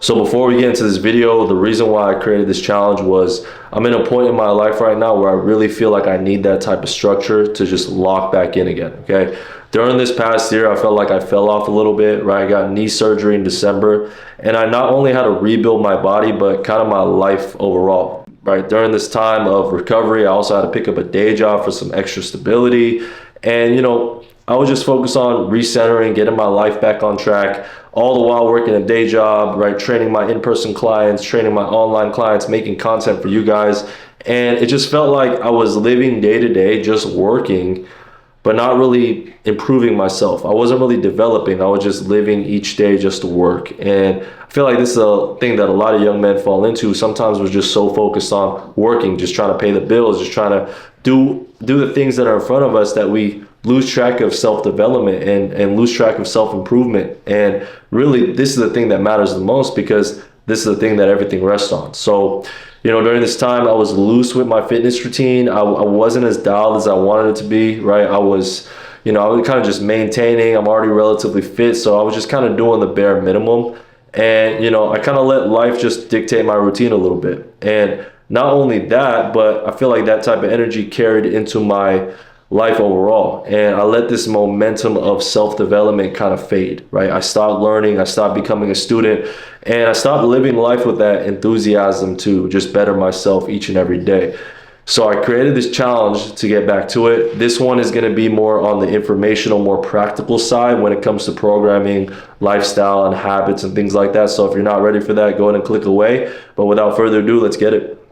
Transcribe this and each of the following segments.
So before we get into this video, the reason why I created this challenge was I'm in a point in my life right now where I really feel like I need that type of structure to just lock back in again, okay? During this past year, I felt like I fell off a little bit, right? I got knee surgery in December, and I not only had to rebuild my body, but kind of my life overall, right? During this time of recovery, I also had to pick up a day job for some extra stability. And, I was just focused on recentering, getting my life back on track, all the while working a day job, right? Training my in-person clients, training my online clients, making content for you guys. And it just felt like I was living day to day, just working, but not really improving myself. I wasn't really developing. I was just living each day just to work. And I feel like this is a thing that a lot of young men fall into. Sometimes we're just so focused on working, just trying to pay the bills, just trying to do the things that are in front of us that we lose track of self-development and lose track of self-improvement. And really, this is the thing that matters the most, because this is the thing that everything rests on. So, during this time, I was loose with my fitness routine. I wasn't as dialed as I wanted it to be, right? I was kind of just maintaining. I'm already relatively fit, so I was just kind of doing the bare minimum. And, I kind of let life just dictate my routine a little bit. And not only that, but I feel like that type of energy carried into my life overall. And I let this momentum of self-development kind of fade, right? I stopped learning, I stopped becoming a student, and I stopped living life with that enthusiasm to just better myself each and every day. So I created this challenge to get back to it. This one is going to be more on the informational, more practical side when it comes to programming, lifestyle, and habits and things like that. So if you're not ready for that, go ahead and click away. But without further ado, let's get it.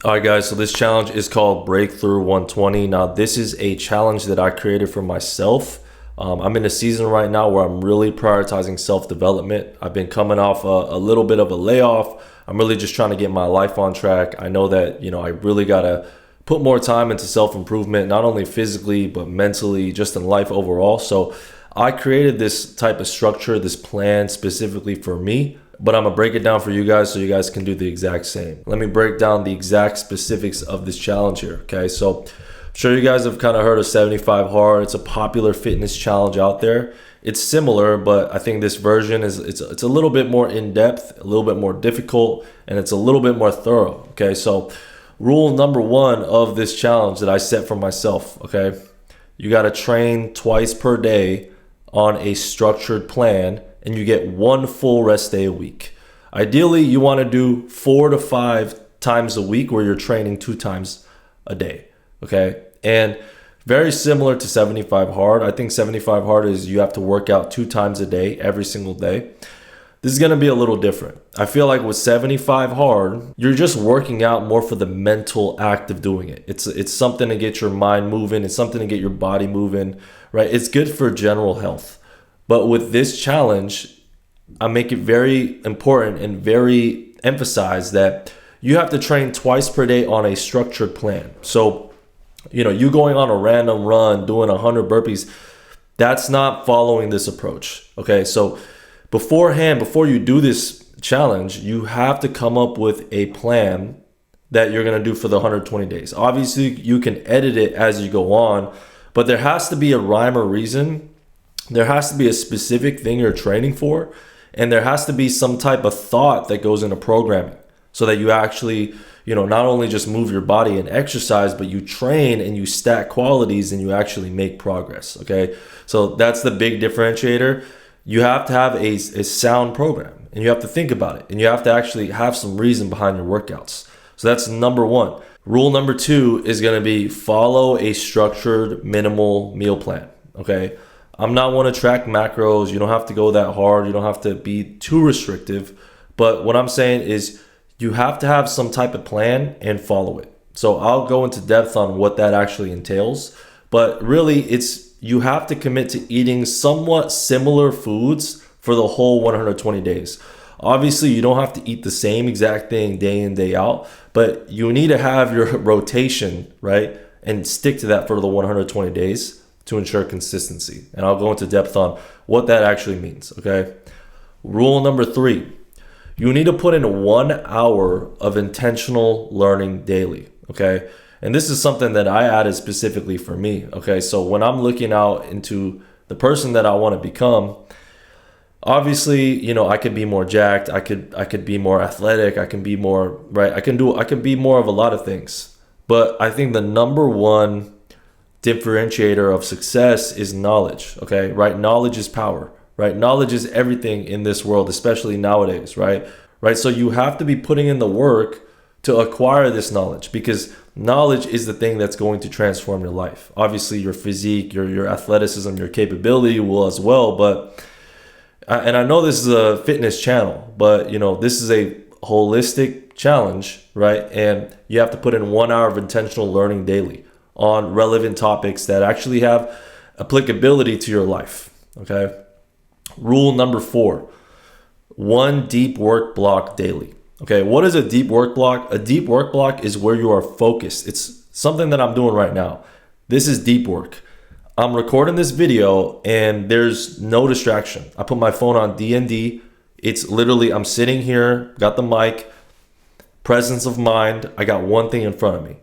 All right, guys, so this challenge is called Breakthrough 120. Now, this is a challenge that I created for myself. I'm in a season right now where I'm really prioritizing self-development. I've been coming off a little bit of a layoff. I'm really just trying to get my life on track. I know that, I really got to put more time into self-improvement, not only physically, but mentally, just in life overall. So I created this type of structure, this plan specifically for me. But I'm gonna break it down for you guys so you guys can do the exact same. Let me break down the exact specifics of this challenge here, okay? So I'm sure you guys have kind of heard of 75 Hard. It's a popular fitness challenge out there. It's similar, but I think this version is it's a little bit more in-depth, a little bit more difficult, and it's a little bit more thorough, okay? So rule number one of this challenge that I set for myself, okay? You gotta train twice per day on a structured plan, and you get one full rest day a week. Ideally, you want to do 4 to 5 times a week where you're training 2 times a day, okay? And very similar to 75 Hard. I think 75 Hard is you have to work out 2 times a day, every single day. This is going to be a little different. I feel like with 75 Hard, you're just working out more for the mental act of doing it. It's something to get your mind moving. It's something to get your body moving, right? It's good for general health. But with this challenge, I make it very important and very emphasized that you have to train twice per day on a structured plan. So, you going on a random run, doing 100 burpees, that's not following this approach. Okay, so before you do this challenge, you have to come up with a plan that you're going to do for the 120 days. Obviously, you can edit it as you go on, but there has to be a rhyme or reason. There has to be a specific thing you're training for, and there has to be some type of thought that goes into programming so that you actually, not only just move your body and exercise, but you train and you stack qualities and you actually make progress, okay? So that's the big differentiator. You have to have a sound program, and you have to think about it, and you have to actually have some reason behind your workouts. So that's number one. Rule number two is going to be follow a structured minimal meal plan, okay? I'm not one to track macros. You don't have to go that hard. You don't have to be too restrictive. But what I'm saying is you have to have some type of plan and follow it. So I'll go into depth on what that actually entails. But really, you have to commit to eating somewhat similar foods for the whole 120 days. Obviously, you don't have to eat the same exact thing day in, day out. But you need to have your rotation, right? And stick to that for the 120 days. To ensure consistency. And I'll go into depth on what that actually means, okay? Rule number 3, you need to put in 1 hour of intentional learning daily, okay? And this is something that I added specifically for me, okay? So when I'm looking out into the person that I want to become, Obviously, I could be more jacked. I could be more athletic. I can be more, right. I can be more of a lot of things. But I think the number one differentiator of success is knowledge. Okay, right? Knowledge is power, right? Knowledge is everything in this world, especially nowadays, right? Right. So you have to be putting in the work to acquire this knowledge, because knowledge is the thing that's going to transform your life. Obviously, your physique, your athleticism, your capability will as well. But and I know this is a fitness channel, but this is a holistic challenge, right? And you have to put in 1 hour of intentional learning daily on relevant topics that actually have applicability to your life. Okay. Rule number 4, 1 deep work block daily. Okay. What is a deep work block? A deep work block is where you are focused. It's something that I'm doing right now. This is deep work. I'm recording this video and there's no distraction. I put my phone on D&D. It's literally, I'm sitting here, got the mic, presence of mind. I got one thing in front of me.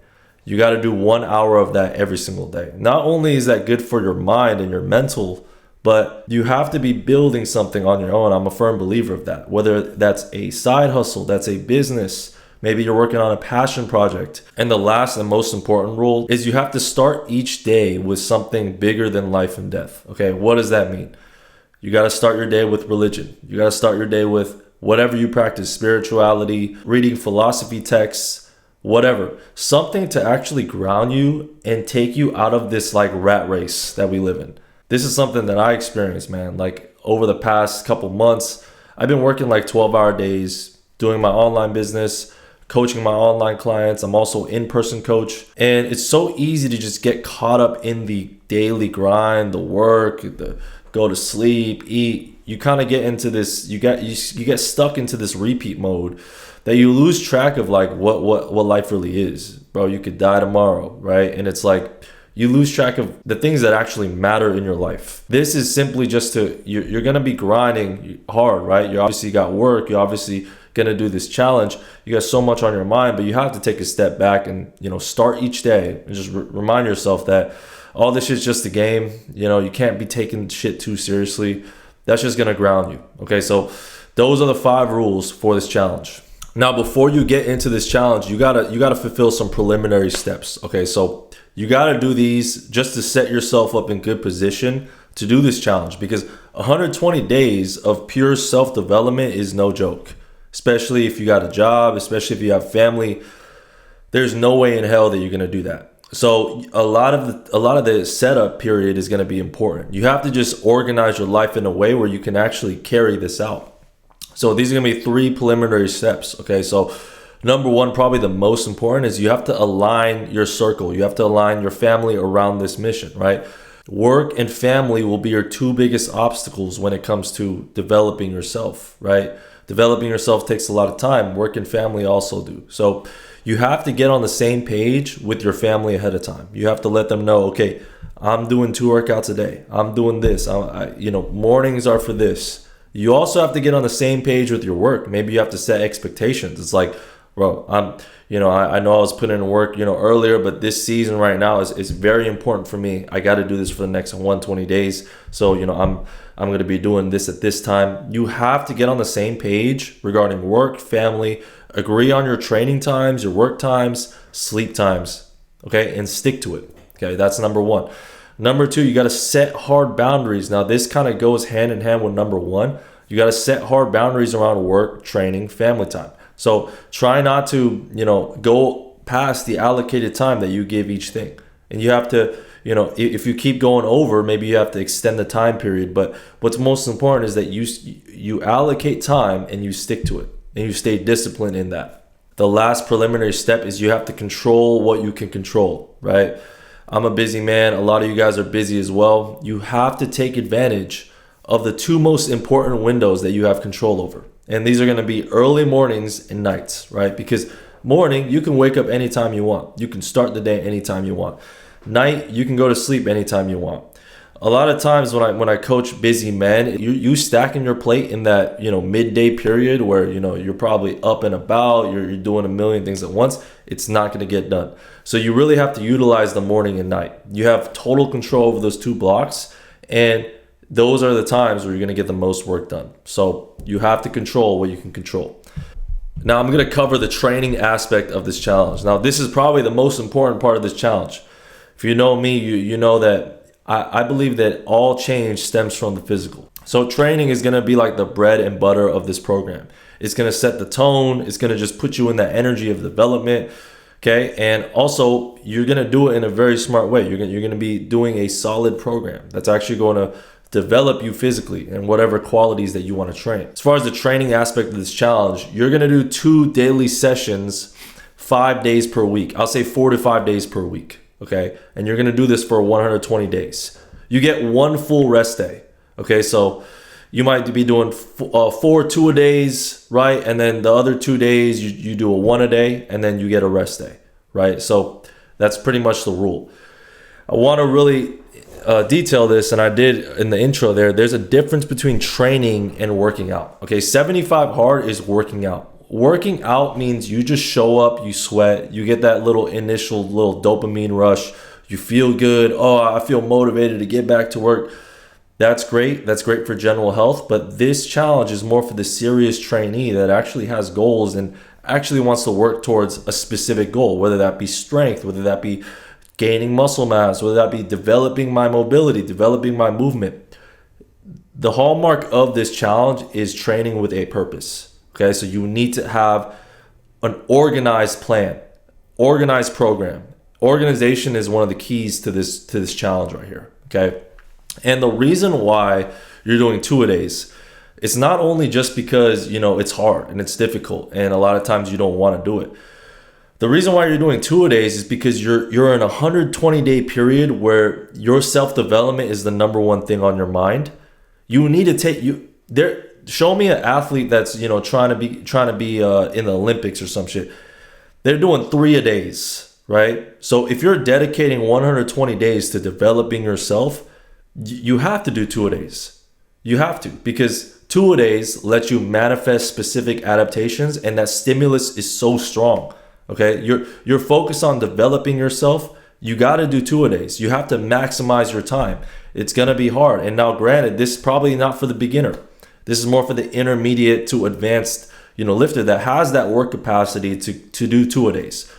You got to do 1 hour of that every single day. Not only is that good for your mind and your mental, but you have to be building something on your own. I'm a firm believer of that. Whether that's a side hustle, that's a business, maybe you're working on a passion project. And the last and most important rule is you have to start each day with something bigger than life and death. Okay, what does that mean? You got to start your day with religion. You got to start your day with whatever you practice, spirituality, reading philosophy texts, whatever. Something to actually ground you and take you out of this like rat race that we live in. This is something that I experienced, man. Like over the past couple months, I've been working like 12-hour days, doing my online business, coaching my online clients. I'm also in-person coach. And it's so easy to just get caught up in the daily grind, the work, the go to sleep, eat. You kind of get into this, you get stuck into this repeat mode that you lose track of like what life really is. Bro, you could die tomorrow, right? And it's like you lose track of the things that actually matter in your life. This is simply just you're going to be grinding hard, right? You obviously got work. You're obviously going to do this challenge. You got so much on your mind, but you have to take a step back and, start each day and just remind yourself that all this is just a game. You can't be taking shit too seriously. That's just going to ground you. Okay. So those are the 5 rules for this challenge. Now, before you get into this challenge, you gotta fulfill some preliminary steps. Okay. So you got to do these just to set yourself up in good position to do this challenge, because 120 days of pure self-development is no joke, especially if you got a job, especially if you have family. There's no way in hell that you're going to do that. So a lot of the setup period is going to be important. You have to just organize your life in a way where you can actually carry this out. So these are going to be 3 preliminary steps. Okay. So number 1, probably the most important, is you have to align your circle. You have to align your family around this mission, right? Work and family will be your 2 biggest obstacles when it comes to developing yourself, right? Developing yourself takes a lot of time. Work and family also do. So you have to get on the same page with your family ahead of time. You have to let them know, okay, I'm doing 2 workouts a day. I'm doing this. Mornings are for this. You also have to get on the same page with your work. Maybe you have to set expectations. It's like, bro, I know I was putting in work, earlier, but this season right now is very important for me. I got to do this for the next 120 days. So, I'm going to be doing this at this time. You have to get on the same page regarding work, family, agree on your training times, your work times, sleep times, okay? And stick to it, okay? That's number 1. Number 2, you got to set hard boundaries. Now, this kind of goes hand in hand with number 1. You got to set hard boundaries around work, training, family time. So try not to, go past the allocated time that you give each thing. And you have to, if you keep going over, maybe you have to extend the time period. But what's most important is that you allocate time and you stick to it and you stay disciplined in that. The last preliminary step is you have to control what you can control, right? I'm a busy man. A lot of you guys are busy as well. You have to take advantage of the 2 most important windows that you have control over. And these are going to be early mornings and nights, right? Because morning, you can wake up anytime you want. You can start the day anytime you want. Night, you can go to sleep anytime you want. A lot of times when I coach busy men, you stacking your plate in that, midday period where, you're probably up and about, you're doing a million things at once. It's not going to get done. So you really have to utilize the morning and night. You have total control over those 2 blocks, and those are the times where you're going to get the most work done. So you have to control what you can control. Now I'm going to cover the training aspect of this challenge. Now this is probably the most important part of this challenge. If you know me, you know that I believe that all change stems from the physical. So training is going to be like the bread and butter of this program. It's going to set the tone. It's going to just put you in that energy of development. Okay. And also you're going to do it in a very smart way. You're going to be doing a solid program that's actually going to develop you physically and whatever qualities that you want to train. As far as the training aspect of this challenge, you're going to do 2 daily sessions, 5 days per week. I'll say 4 to 5 days per week. Okay. And you're going to do this for 120 days. You get 1 full rest day. Okay. So you might be doing 4 2-a-days, right? And then the other 2 days you do a 1 a day, and then you get a rest day, right? So that's pretty much the rule. I want to really detail this, and I did in the intro there. There's a difference between training and working out. Okay, 75 hard is working out. Working out means you just show up, you sweat, you get that little initial little dopamine rush, you feel good. Oh, I feel motivated to get back to work. That's great. That's great for general health. But this challenge is more for the serious trainee that actually has goals and actually wants to work towards a specific goal, whether that be strength, whether that be gaining muscle mass, whether that be developing my mobility, developing my movement. The hallmark of this challenge is training with a purpose. Okay, so you need to have an organized plan, organized program. Organization is one of the keys to this challenge right here. Okay. And the reason why you're doing 2-a-days, it's not only just because, it's hard and it's difficult and a lot of times you don't want to do it. The reason why you're doing 2-a-days is because you're in a 120-day period where your self-development is the number one thing on your mind. You need to show me an athlete that's, trying to be in the Olympics or some shit. They're doing 3-a-days, right? So if you're dedicating 120 days to developing yourself, you have to do 2-a-days. You have to, because 2-a-days let you manifest specific adaptations, and that stimulus is so strong. Okay, you're focused on developing yourself. You got to do 2-a-days. You have to maximize your time. It's gonna be hard. And now, granted, this is probably not for the beginner. This is more for the intermediate to advanced, lifter that has that work capacity to do 2-a-days.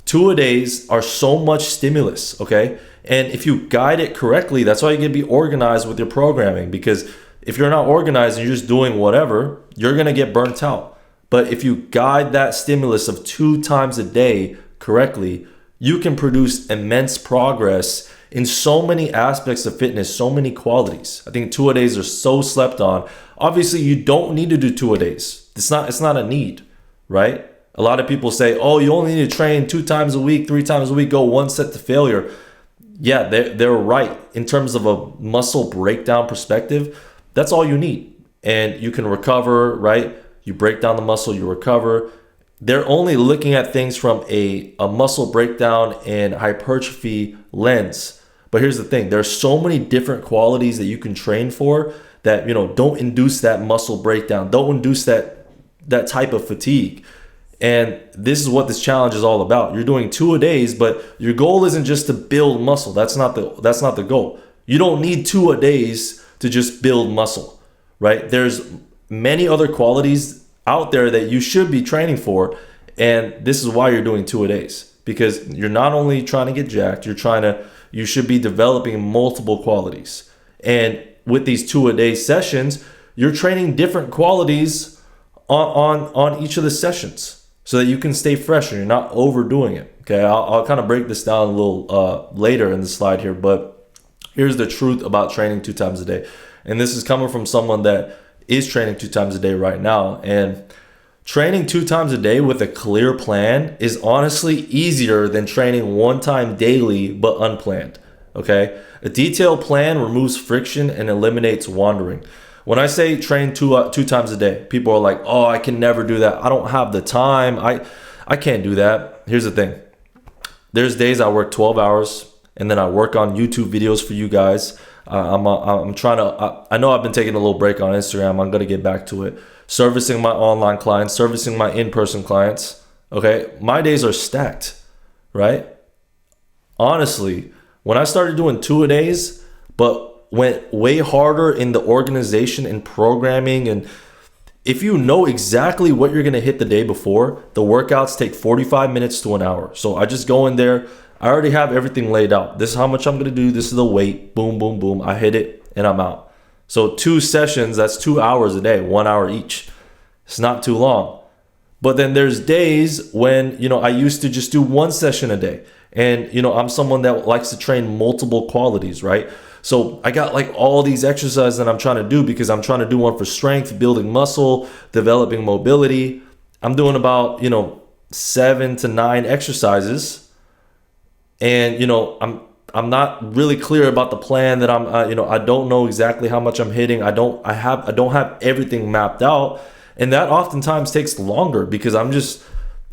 2-a-days are so much stimulus. Okay. And if you guide it correctly, that's why you can be organized with your programming, because if you're not organized and you're just doing whatever, you're going to get burnt out. But if you guide that stimulus of 2 times a day correctly, you can produce immense progress in so many aspects of fitness, so many qualities. I think 2-a-days are so slept on. Obviously, you don't need to do 2-a-days. It's not a need, right? A lot of people say, oh, you only need to train 2 times a week, 3 times a week, go 1 set to failure. Yeah, they're right. In terms of a muscle breakdown perspective, that's all you need. And you can recover, right? You break down the muscle, you recover. They're only looking at things from a muscle breakdown and hypertrophy lens. But here's the thing. There's so many different qualities that you can train for that, don't induce that muscle breakdown. Don't induce that type of fatigue. And this is what this challenge is all about. You're doing 2-a-days, but your goal isn't just to build muscle. That's not the goal. You don't need 2-a-days to just build muscle, right? There's many other qualities out there that you should be training for. And this is why you're doing 2-a-days, because you're not only trying to get jacked, you should be developing multiple qualities. And with these 2-a-day sessions, you're training different qualities on each of the sessions, so that you can stay fresh and you're not overdoing it. Okay, I'll kind of break this down a little later in the slide here, but here's the truth about training 2 times a day. And this is coming from someone that is training 2 times a day right now. And training 2 times a day with a clear plan is honestly easier than training 1 time daily but unplanned. Okay, a detailed plan removes friction and eliminates wandering. When I say train 2 times a day, people are like, oh, I can never do that. I don't have the time. I can't do that. Here's the thing. There's days I work 12 hours and then I work on YouTube videos for you guys. I'm trying to, I know I've been taking a little break on Instagram. I'm going to get back to it. Servicing my online clients, servicing my in-person clients. Okay. My days are stacked, right? Honestly, when I started doing 2-a-days, but went way harder in the organization and programming. And if you know exactly what you're going to hit the day before, the workouts take 45 minutes to an hour. So I just go in there. I already have everything laid out. This is how much I'm going to do. This is the weight. Boom, boom, boom. I hit it and I'm out. So 2 sessions, that's 2 hours a day, 1 hour each. It's not too long. But then there's days when, I used to just do 1 session a day. And, I'm someone that likes to train multiple qualities, right? So I got like all these exercises that I'm trying to do because I'm trying to do one for strength, building muscle, developing mobility. I'm doing about, 7 to 9 exercises. And, I'm not really clear about the plan that I don't know exactly how much I'm hitting. I don't have everything mapped out. And that oftentimes takes longer because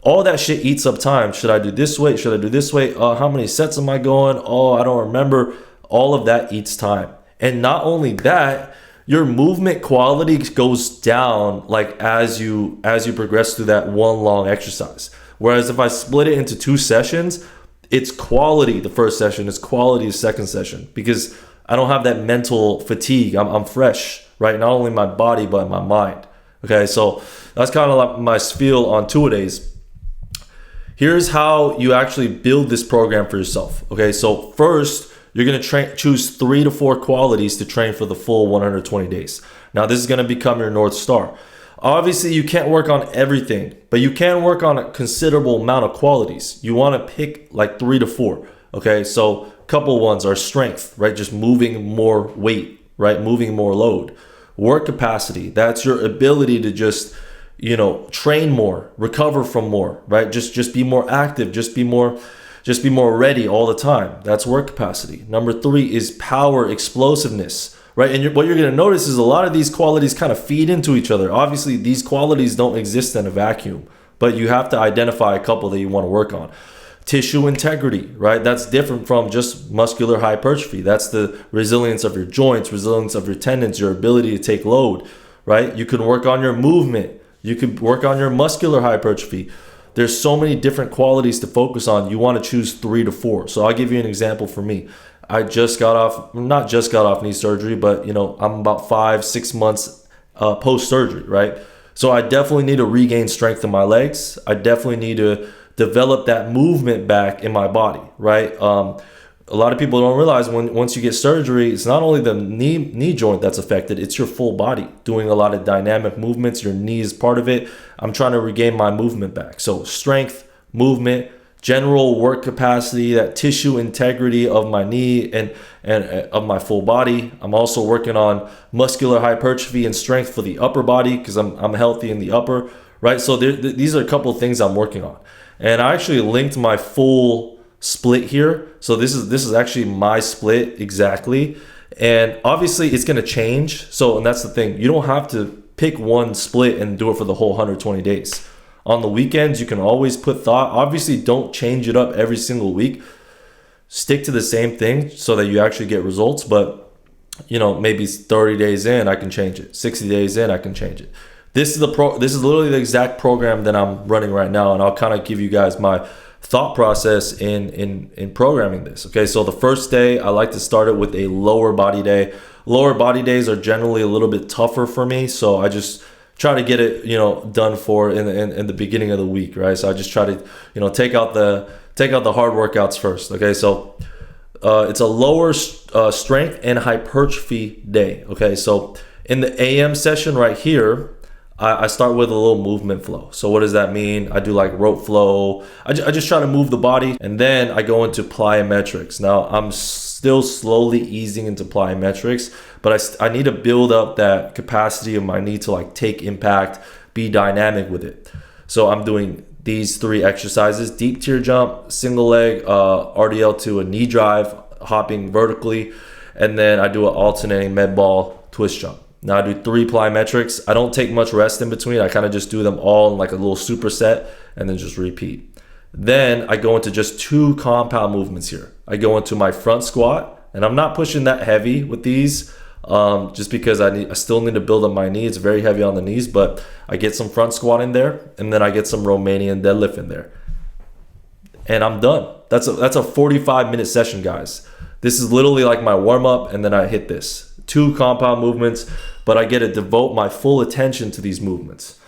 all that shit eats up time. Should I do this weight? Should I do this weight? How many sets am I going? Oh, I don't remember. All of that eats time. And not only that, your movement quality goes down like as you progress through that one long exercise. Whereas if I split it into 2 sessions, it's quality the first session, it's quality the second session because I don't have that mental fatigue. I'm fresh, right? Not only my body, but my mind. Okay, so that's kind of like my spiel on two-a-days. Here's how you actually build this program for yourself. Okay, so first, you're going to choose 3 to 4 qualities to train for the full 120 days. Now, this is going to become your North Star. Obviously, you can't work on everything, but you can work on a considerable amount of qualities. You want to pick like 3 to 4. Okay, so a couple ones are strength, right? Just moving more weight, right? Moving more load. Work capacity, that's your ability to just, train more, recover from more, right? Just be more active, just be more ready all the time. That's work capacity. Number 3 is power, explosiveness, right? And what you're going to notice is a lot of these qualities kind of feed into each other. Obviously, these qualities don't exist in a vacuum, but you have to identify a couple that you want to work on. Tissue integrity, right? That's different from just muscular hypertrophy. That's the resilience of your joints, resilience of your tendons, your ability to take load, right? You can work on your movement. You can work on your muscular hypertrophy. There's so many different qualities to focus on. You want to choose 3 to 4. So I'll give you an example for me. I not just got off knee surgery, but I'm about 5-6 months post-surgery, right? So I definitely need to regain strength in my legs. I definitely need to develop that movement back in my body, right? A lot of people don't realize once you get surgery, it's not only the knee joint that's affected, it's your full body doing a lot of dynamic movements. Your knee is part of it. I'm trying to regain my movement back. So strength, movement, general work capacity, that tissue integrity of my knee and of my full body. I'm also working on muscular hypertrophy and strength for the upper body because I'm healthy in the upper, right? So these are a couple of things I'm working on. And I actually linked my full split here. So this is actually my split exactly. And obviously it's going to change. And that's the thing. You don't have to pick one split and do it for the whole 120 days. On the weekends, you can always put thought. Obviously, don't change it up every single week. Stick to the same thing so that you actually get results. But, maybe 30 days in, I can change it. 60 days in, I can change it. This is literally the exact program that I'm running right now, and I'll kind of give you guys my thought process in programming this. Okay, so the first day, I like to start it with a lower body day. Lower body days are generally a little bit tougher for me, so I just try to get it, done for in the beginning of the week, right? So I just try to, take out the hard workouts first. Okay, so it's a lower strength and hypertrophy day. Okay, so in the AM session right here, I start with a little movement flow. So what does that mean? I do like rope flow. I just try to move the body, and then I go into plyometrics. Now I'm still slowly easing into plyometrics, but I need to build up that capacity of my knee to like take impact, be dynamic with it. So I'm doing these 3 exercises: deep tier jump, single leg RDL to a knee drive, hopping vertically, and then I do an alternating med ball twist jump. Now I do 3 plyometrics. I don't take much rest in between. I kind of just do them all in like a little superset and then just repeat. Then I go into just 2 compound movements here. I go into my front squat, and I'm not pushing that heavy with these just because I still need to build up my knee. It's very heavy on the knees, but I get some front squat in there, and then I get some Romanian deadlift in there. And I'm done. That's a 45-minute session, guys. This is literally like my warm up, and then I hit this. 2 compound movements, but I get to devote my full attention to these movements.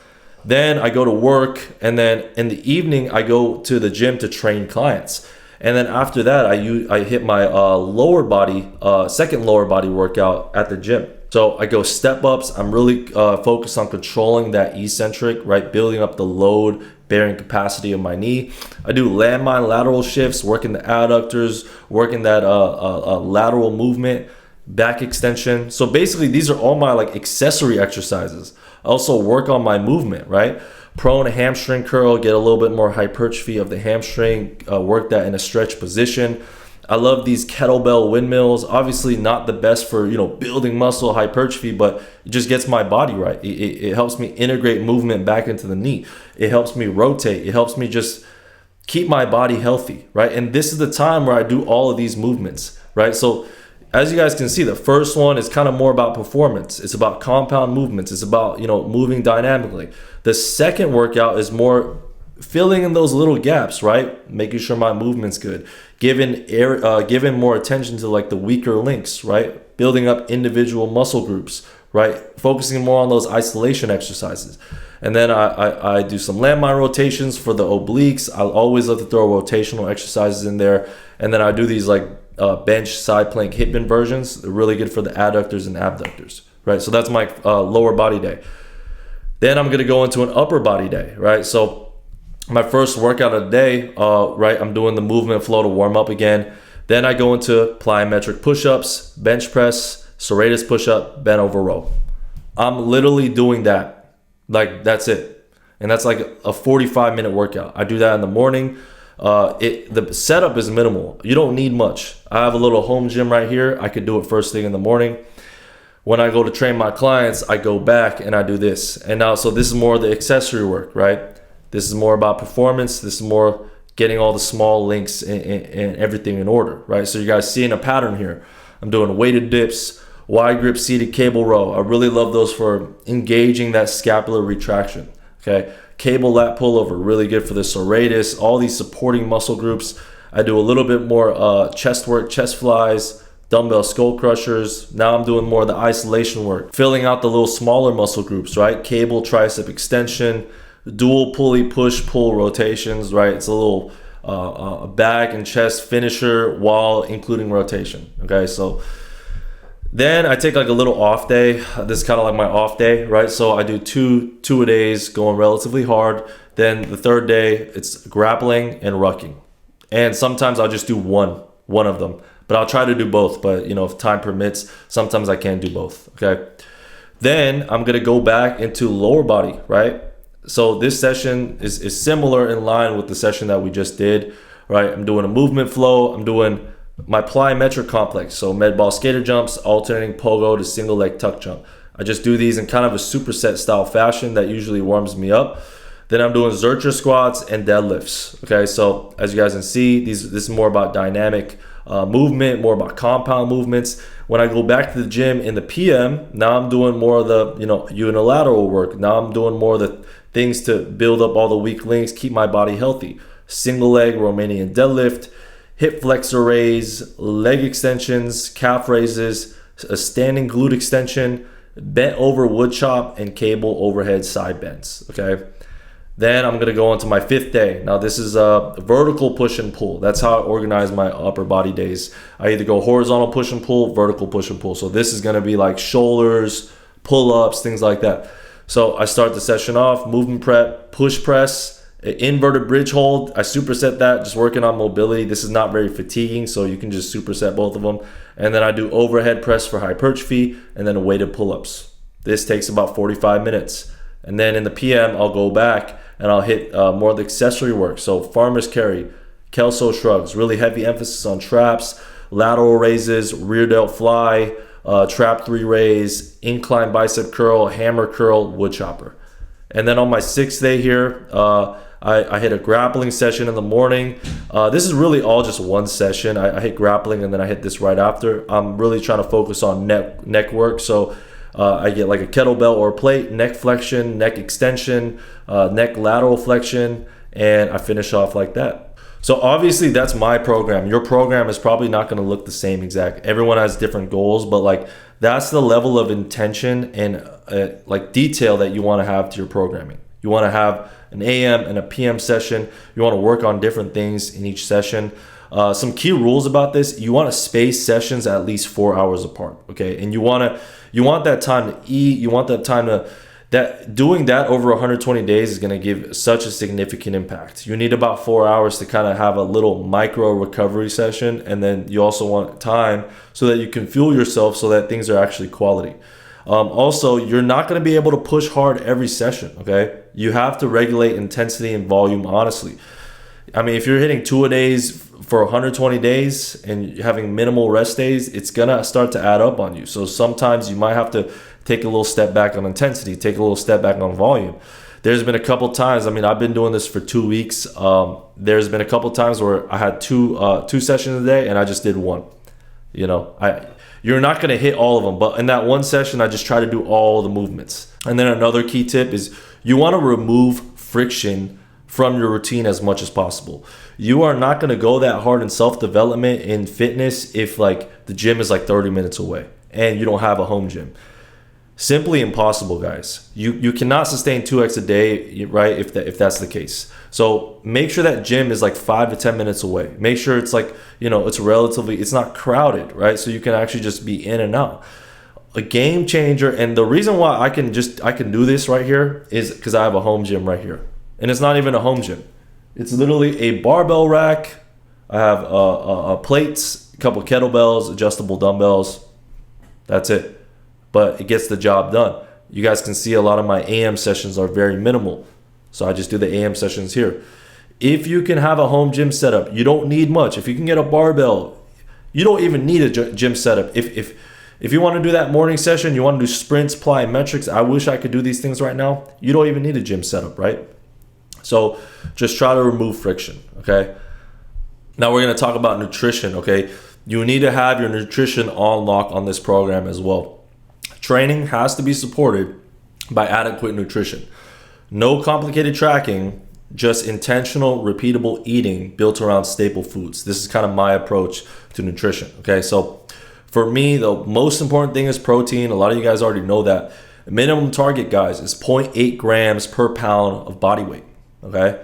Then I go to work, and then in the evening I go to the gym to train clients. And then after that, I hit my lower body, second lower body workout at the gym. So I go step ups. I'm really focused on controlling that eccentric, right? Building up the load bearing capacity of my knee. I do landmine lateral shifts, working the adductors, working that lateral movement, back extension. So basically these are all my like accessory exercises. I also work on my movement, right? Prone hamstring curl, get a little bit more hypertrophy of the hamstring, work that in a stretch position. I love these kettlebell windmills. Obviously not the best for, building muscle hypertrophy, but it just gets my body right. It helps me integrate movement back into the knee. It helps me rotate. It helps me just keep my body healthy, right? And this is the time where I do all of these movements, right? So as you guys can see, the first one is kind of more about performance. It's about compound movements. It's about, moving dynamically. The second workout is more filling in those little gaps, right? Making sure my movement's good. Giving more attention to like the weaker links, right? Building up individual muscle groups, right? Focusing more on those isolation exercises. And then I do some landmine rotations for the obliques. I always love to throw rotational exercises in there. And then I do these like bench side plank hip inversions. They're really good for the adductors and abductors, right? So that's my lower body day. Then I'm gonna go into an upper body day, right? So my first workout of the day, right? I'm doing the movement flow to warm up again. Then I go into plyometric push-ups, bench press, serratus push-up, bent over row. I'm literally doing that. Like that's it. And that's like a 45-minute workout. I do that in the morning. The setup is minimal. You don't need much. I have a little home gym right here. I could do it first thing in the morning. When I go to train my clients, I go back and I do this. And now, so this is more the accessory work, right? This is more about performance. This is more getting all the small links and everything in order, right? So you guys seeing a pattern here. I'm doing weighted dips, wide grip seated cable row. I really love those for engaging that scapular retraction, okay? Cable lat pullover, really good for the serratus, all these supporting muscle groups. I do a little bit more chest work, chest flies, dumbbell skull crushers. Now I'm doing more of the isolation work, filling out the little smaller muscle groups, right? Cable tricep extension, dual pulley push pull rotations, right? It's a little back and chest finisher while including rotation, okay? So then I take like a little off day. This is kind of like my off day, right? So I do two a days going relatively hard. Then the third day it's grappling and rucking. And sometimes I'll just do one of them, but I'll try to do both. But if time permits, sometimes I can't do both, okay? Then I'm gonna go back into lower body, right? So this session is similar in line with the session that we just did, right? I'm doing a movement flow. I'm doing my plyometric complex, so med ball skater jumps, alternating pogo to single leg tuck jump. I just do these in kind of a superset style fashion that usually warms me up. Then I'm doing Zercher squats and deadlifts. Okay, so as you guys can see, this is more about dynamic movement, more about compound movements. When I go back to the gym in the PM, now I'm doing more of the unilateral work. Now I'm doing more of the things to build up all the weak links, keep my body healthy. Single leg Romanian deadlift, hip flexor raise, leg extensions, calf raises, a standing glute extension, bent over wood chop, and cable overhead side bends, okay? Then I'm gonna go into my fifth day. Now this is a vertical push and pull. That's how I organize my upper body days. I either go horizontal push and pull, vertical push and pull. So this is gonna be like shoulders, pull-ups, things like that. So I start the session off, movement prep, push press, inverted bridge hold. I superset that, just working on mobility. This is not very fatiguing, so you can just superset both of them. And then I do overhead press for hypertrophy, and then weighted pull-ups. This takes about 45 minutes. And then in the PM, I'll go back and I'll hit more of the accessory work. So farmer's carry, Kelso shrugs, really heavy emphasis on traps, lateral raises, rear delt fly, trap 3 raise, incline bicep curl, hammer curl, wood chopper. And then on my 6th day here, I hit a grappling session in the morning. This is really all just one session. I hit grappling and then I hit this right after. I'm really trying to focus on neck work. So I get like a kettlebell or a plate, neck flexion, neck extension, neck lateral flexion, and I finish off like that. So obviously that's my program. Your program is probably not going to look the same exact. Everyone has different goals, but like that's the level of intention and like detail that you want to have to your programming. You want to have an AM and a PM session. You want to work on different things in each session. Some key rules about this: you want to space sessions at least 4 hours apart. Okay, and you want that time to eat. You want that time to doing that over 120 days is going to give such a significant impact. You need about 4 hours to kind of have a little micro recovery session, and then you also want time so that you can fuel yourself so that things are actually quality. Also, you're not going to be able to push hard every session. Okay, you have to regulate intensity and volume honestly. I mean, if you're hitting 2-a-days for 120 days and having minimal rest days, it's gonna start to add up on you. So sometimes you might have to take a little step back on intensity, take a little step back on volume. There's been a couple times, I mean, I've been doing this for 2 weeks. There's been a couple times where I had two sessions a day and I just did one. You know, you're not gonna hit all of them, but in that one session, I just try to do all the movements. And then another key tip is you wanna remove friction from your routine as much as possible. You are not going to go that hard in self-development in fitness if like the gym is like 30 minutes away and you don't have a home gym. Simply impossible, guys. You cannot sustain 2x a day, right? If that's the case. So make sure that gym is like 5 to 10 minutes away. Make sure it's like, you know, it's not crowded, right? So you can actually just be in and out. A game changer, and the reason why I can do this right here is because I have a home gym right here. And it's not even a home gym. It's literally a barbell rack. I have plates, a couple kettlebells, adjustable dumbbells. That's it. But it gets the job done. You guys can see a lot of my AM sessions are very minimal. So I just do the AM sessions here. If you can have a home gym setup, you don't need much. If you can get a barbell, you don't even need a gym setup. If you want to do that morning session, you want to do sprints, plyometrics, I wish I could do these things right now. You don't even need a gym setup, right? So just try to remove friction, okay? Now we're going to talk about nutrition, okay? You need to have your nutrition on lock on this program as well. Training has to be supported by adequate nutrition. No complicated tracking, just intentional, repeatable eating built around staple foods. This is kind of my approach to nutrition, okay? So for me, the most important thing is protein. A lot of you guys already know that. The minimum target, guys, is 0.8 grams per pound of body weight. Okay,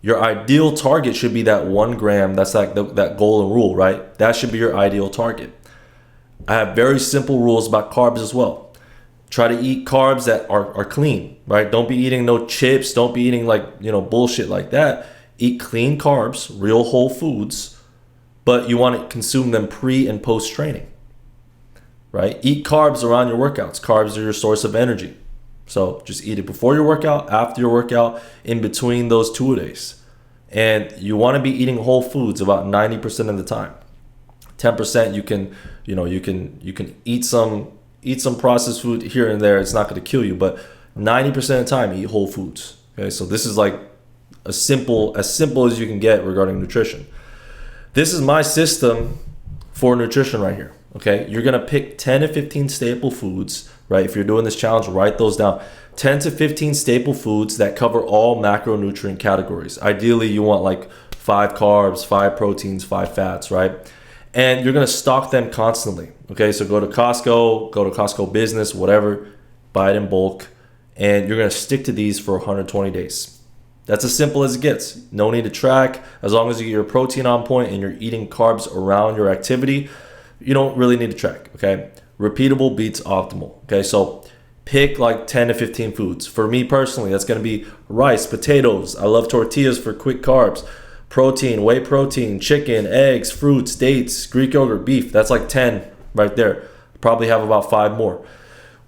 your ideal target should be that 1 gram. That's like that golden rule, right? That should be your ideal target. I have very simple rules about carbs as well. Try to eat carbs that are clean, right? Don't be eating no chips. Don't be eating like, you know, bullshit like that. Eat clean carbs, real whole foods, but you want to consume them pre and post training, right? Eat carbs around your workouts. Carbs are your source of energy. So just eat it before your workout, after your workout, in between those 2-a-days. And you want to be eating whole foods about 90% of the time. 10% you can eat some processed food here and there. It's not going to kill you, but 90% of the time eat whole foods. Okay, so this is like as simple as you can get regarding nutrition. This is my system for nutrition right here. Okay, you're gonna pick 10 to 15 staple foods, right? If you're doing this challenge, write those down. 10 to 15 staple foods that cover all macronutrient categories. Ideally, you want like 5 carbs, 5 proteins, 5 fats, right? And you're gonna stock them constantly. Okay, so go to Costco Business, whatever, buy it in bulk, and you're gonna stick to these for 120 days. That's as simple as it gets. No need to track. As long as you get your protein on point and you're eating carbs around your activity, you don't really need to track, okay? Repeatable beats optimal, okay? So pick like 10 to 15 foods. For me personally, that's gonna be rice, potatoes. I love tortillas for quick carbs. Protein, whey protein, chicken, eggs, fruits, dates, Greek yogurt, beef. That's like 10 right there. Probably have about 5 more.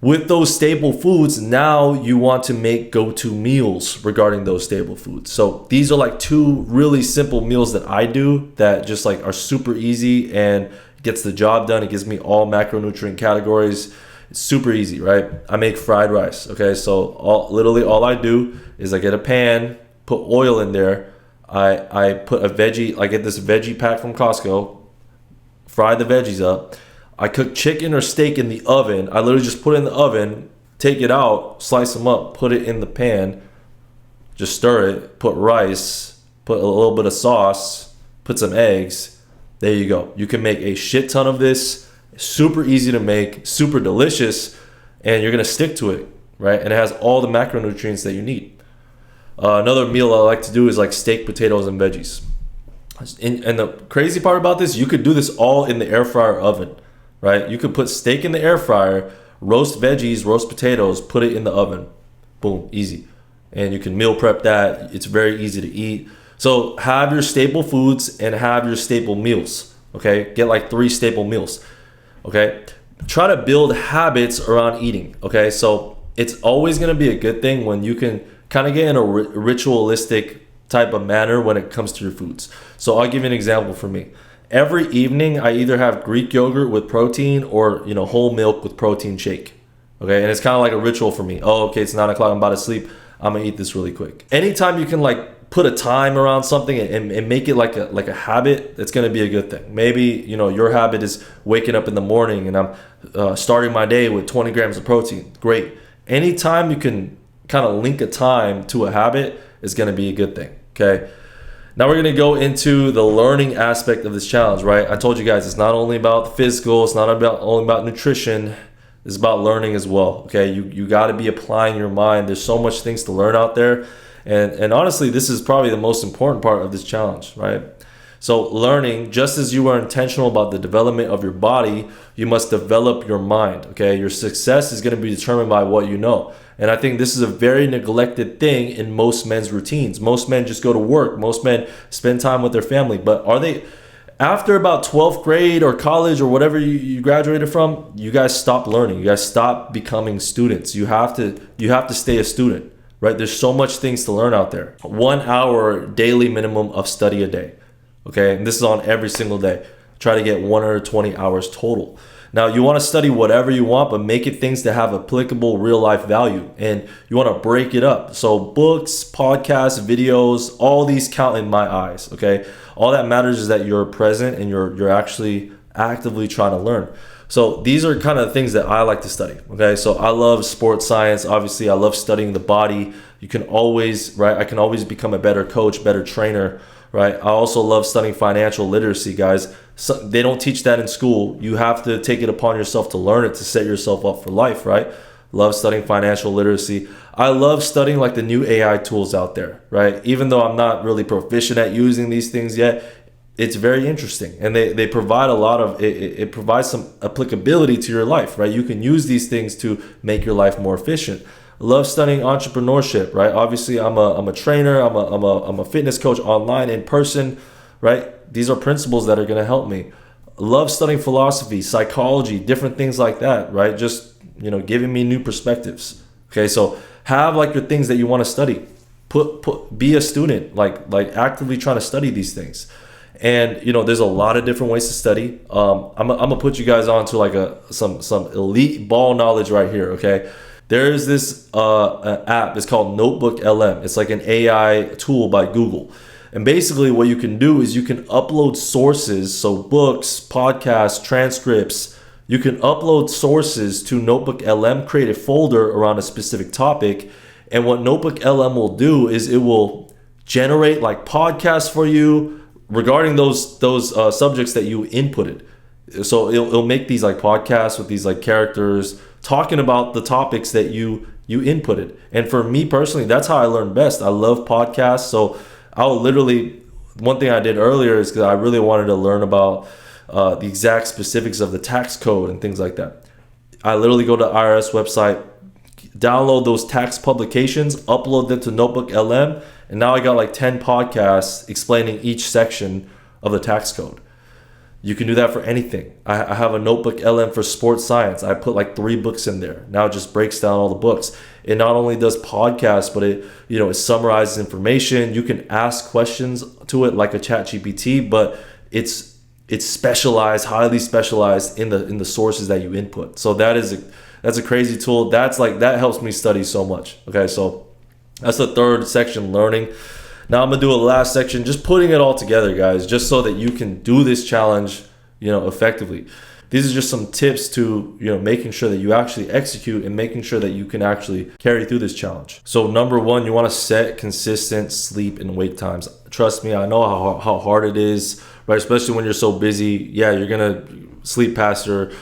With those staple foods, now you want to make go-to meals regarding those staple foods. So these are like 2 really simple meals that I do that just like are super easy and gets the job done. It gives me all macronutrient categories. It's super easy, right? I make fried rice, okay? So literally all I do is I get a pan, put oil in there. I put a veggie, I get this veggie pack from Costco, fry the veggies up. I cook chicken or steak in the oven. I literally just put it in the oven, take it out, slice them up, put it in the pan, just stir it, put rice, put a little bit of sauce, put some eggs. There you go. You can make a shit ton of this. Super easy to make, super delicious, and you're gonna stick to it, right? And it has all the macronutrients that you need. Another meal I like to do is like steak, potatoes, and veggies. And the crazy part about this, you could do this all in the air fryer oven, right? You could put steak in the air fryer, roast veggies, roast potatoes, put it in the oven. Boom, easy. And you can meal prep that. It's very easy to eat. So have your staple foods and have your staple meals, okay? Get like 3 staple meals, okay? Try to build habits around eating, okay? So it's always gonna be a good thing when you can kind of get in a ritualistic type of manner when it comes to your foods. So I'll give you an example for me. Every evening, I either have Greek yogurt with protein or, whole milk with protein shake. Okay, and it's kind of like a ritual for me. Oh, okay, it's 9 o'clock, I'm about to sleep. I'm gonna eat this really quick. Anytime you can like put a time around something and make it like a habit, it's gonna be a good thing. Maybe, your habit is waking up in the morning and I'm starting my day with 20 grams of protein. Great. Anytime you can kind of link a time to a habit is gonna be a good thing, okay? Now we're gonna go into the learning aspect of this challenge, right? I told you guys it's not only about the physical, it's not only about nutrition, it's about learning as well, okay? You gotta be applying your mind. There's so much things to learn out there. And honestly, this is probably the most important part of this challenge, right? So learning, just as you are intentional about the development of your body, you must develop your mind, okay? Your success is gonna be determined by what you know. And I think this is a very neglected thing in most men's routines. Most men just go to work. Most men spend time with their family. But are they, after about 12th grade or college or whatever you graduated from, you guys stop learning. You guys stop becoming students. You have to stay a student, right? There's so much things to learn out there. 1 hour daily minimum of study a day, okay? And this is on every single day. Try to get 120 hours total. Now, you want to study whatever you want, but make it things that have applicable real life value. And you want to break it up. So books, podcasts, videos, all these count in my eyes, okay? All that matters is that you're present and you're actually actively trying to learn. So these are kind of things that I like to study, okay? So I love sports science. Obviously, I love studying the body. You can always, right? I can always become a better coach, better trainer, right? I also love studying financial literacy, guys. So they don't teach that in school. You have to take it upon yourself to learn it, to set yourself up for life, right? Love studying financial literacy. I love studying like the new AI tools out there, right? Even though I'm not really proficient at using these things yet, it's very interesting. And they provide a lot of, it provides some applicability to your life, right? You can use these things to make your life more efficient. Love studying entrepreneurship, right? Obviously, I'm a trainer. I'm a fitness coach online, in person, right? These are principles that are going to help me. Love studying philosophy, psychology, different things like that, right? Just, giving me new perspectives. Okay, so have like your things that you want to study. Be a student, like actively trying to study these things. And there's a lot of different ways to study. I'm gonna put you guys on to like some elite ball knowledge right here. Okay, there's this app. It's called Notebook LM. It's like an AI tool by Google. And basically what you can do is you can upload sources, so books, podcasts, transcripts. You can upload sources to Notebook LM, create a folder around a specific topic. And what Notebook LM will do is it will generate like podcasts for you regarding those subjects that you inputted. So it'll make these like podcasts with these like characters talking about the topics that you inputted. And for me personally, that's how I learn best. I love podcasts. So I'll literally, one thing I did earlier is because I really wanted to learn about the exact specifics of the tax code and things like that. I literally go to the IRS website, download those tax publications, upload them to Notebook LM, and now I got like 10 podcasts explaining each section of the tax code. You can do that for anything. I have a Notebook LM for sports science. I put like 3 books in there. Now it just breaks down all the books. It not only does podcasts, but it summarizes information. You can ask questions to it like a ChatGPT, but it's specialized, highly specialized in the sources that you input. So that's a crazy tool. That helps me study so much. Okay, so that's the third section, learning. Now I'm gonna do a last section, just putting it all together, guys, just so that you can do this challenge, effectively. these are just some tips to, making sure that you actually execute and making sure that you can actually carry through this challenge. So number one, you want to set consistent sleep and wake times. Trust me, I know how hard it is, right? Especially when you're so busy. Yeah, you're gonna sleep past your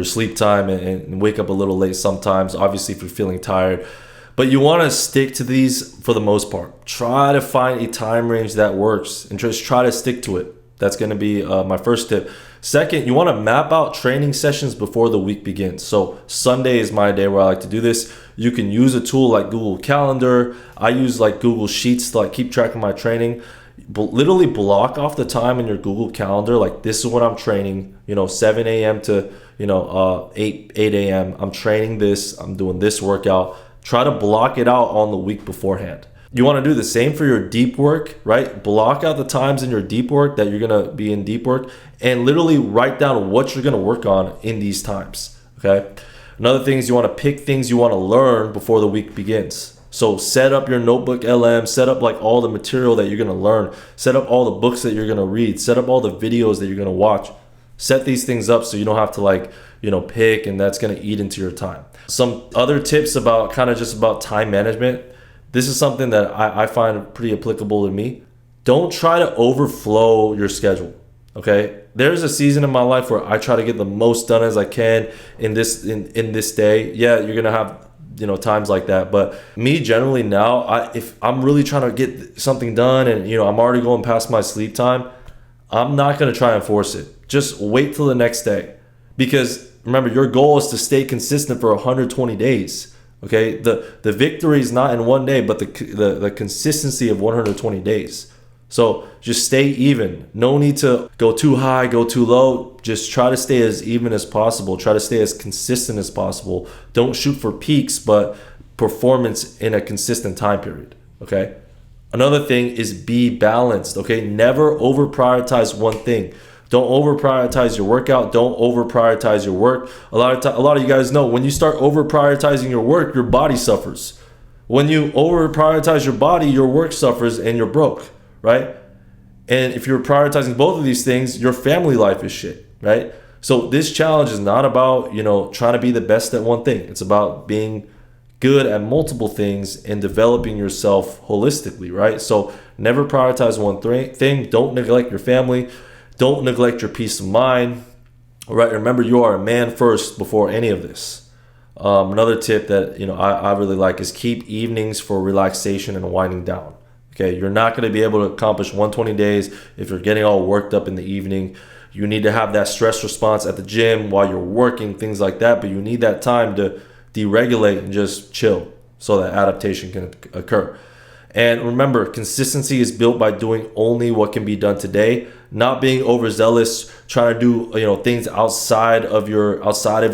sleep time and wake up a little late sometimes, obviously if you're feeling tired. But you want to stick to these for the most part. Try to find a time range that works and just try to stick to it. That's going to be my first tip. Second, you want to map out training sessions before the week begins. So Sunday is my day where I like to do this. You can use a tool like Google Calendar. I use like Google Sheets to like keep track of my training. But literally block off the time in your Google Calendar. Like, this is what I'm training, 7 a.m. to 8 a.m. I'm training this. I'm doing this workout. Try to block it out on the week beforehand. You want to do the same for your deep work, right? Block out the times in your deep work that you're going to be in deep work and literally write down what you're going to work on in these times, okay? Another thing is you want to pick things you want to learn before the week begins. So set up your notebook LM, set up like all the material that you're going to learn, set up all the books that you're going to read, set up all the videos that you're going to watch. Set these things up so you don't have to pick, and that's going to eat into your time. Some other tips about just about time management. This is something that I find pretty applicable to me. Don't try to overflow your schedule, okay? There's a season in my life where I try to get the most done as I can in this day. Yeah, you're going to have times like that, but me generally now, if I'm really trying to get something done and I'm already going past my sleep time, I'm not going to try and force it. Just wait till the next day, because remember, your goal is to stay consistent for 120 days. Okay, the victory is not in one day, but the consistency of 120 days. So just stay even. No need to go too high, go too low. Just try to stay as even as possible. Try to stay as consistent as possible. Don't shoot for peaks, but performance in a consistent time period. Okay. Another thing is be balanced. Okay, never over prioritize one thing. Don't over prioritize your workout. Don't over prioritize your work. A lot of you guys know when you start over prioritizing your work, your body suffers. When you over prioritize your body, your work suffers and you're broke, right? And if you're prioritizing both of these things, your family life is shit, right? So this challenge is not about, trying to be the best at one thing. It's about being good at multiple things and developing yourself holistically, right? So never prioritize one thing. Don't neglect your family. Don't neglect your peace of mind, right? Remember, you are a man first before any of this. Another tip that I really like is keep evenings for relaxation and winding down. Okay, you're not going to be able to accomplish 120 days if you're getting all worked up in the evening. You need to have that stress response at the gym while you're working, things like that. But you need that time to deregulate and just chill so that adaptation can occur. And remember, consistency is built by doing only what can be done today, not being overzealous, trying to do things outside of your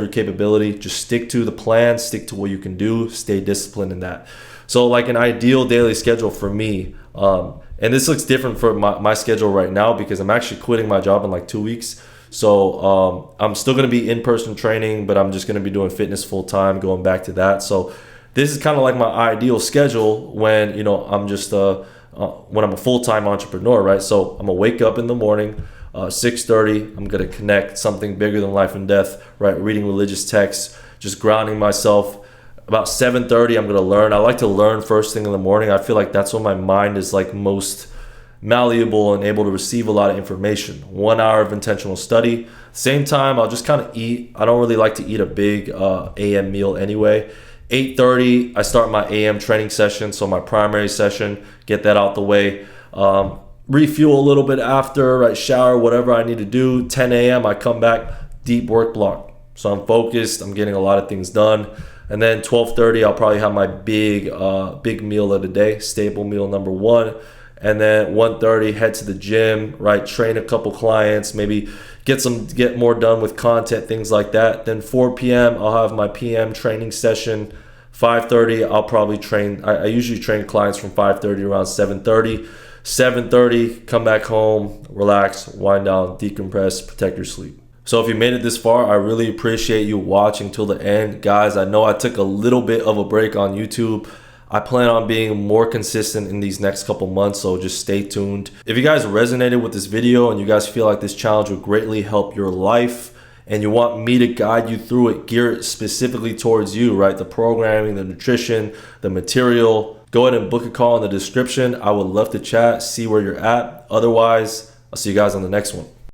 capability. Just stick to the plan, stick to what you can do, stay disciplined in that. So like an ideal daily schedule for me, and this looks different for my schedule right now because I'm actually quitting my job in like 2 weeks. So I'm still going to be in-person training, but I'm just going to be doing fitness full time, going back to that. So this is kind of like my ideal schedule when I'm just when I'm a full-time entrepreneur, right? So I'm gonna wake up in the morning, 6:30. I'm gonna connect something bigger than life and death, right? Reading religious texts, just grounding myself. About 7:30, I'm gonna learn. I like to learn first thing in the morning. I feel like that's when my mind is like most malleable and able to receive a lot of information. 1 hour of intentional study. Same time, I'll just kind of eat. I don't really like to eat a big AM meal anyway. 8:30, I start my AM training session, so my primary session, get that out the way. Refuel a little bit after, right? Shower, whatever I need to do. 10 a.m., I come back, deep work block. So I'm focused, I'm getting a lot of things done. And then 12:30, I'll probably have my big meal of the day, staple meal number one. And then 1:30, head to the gym, right? Train a couple clients, maybe get more done with content, things like that. Then 4 p.m., I'll have my PM training session. 5:30, I'll probably train. I usually train clients from 5:30 around 7:30. 7:30, come back home, relax, wind down, decompress, protect your sleep. So if you made it this far, I really appreciate you watching till the end. Guys, I know I took a little bit of a break on YouTube. I plan on being more consistent in these next couple months, so just stay tuned. If you guys resonated with this video and you guys feel like this challenge would greatly help your life and you want me to guide you through it, gear it specifically towards you, right? The programming, the nutrition, the material, go ahead and book a call in the description. I would love to chat, see where you're at. Otherwise, I'll see you guys on the next one.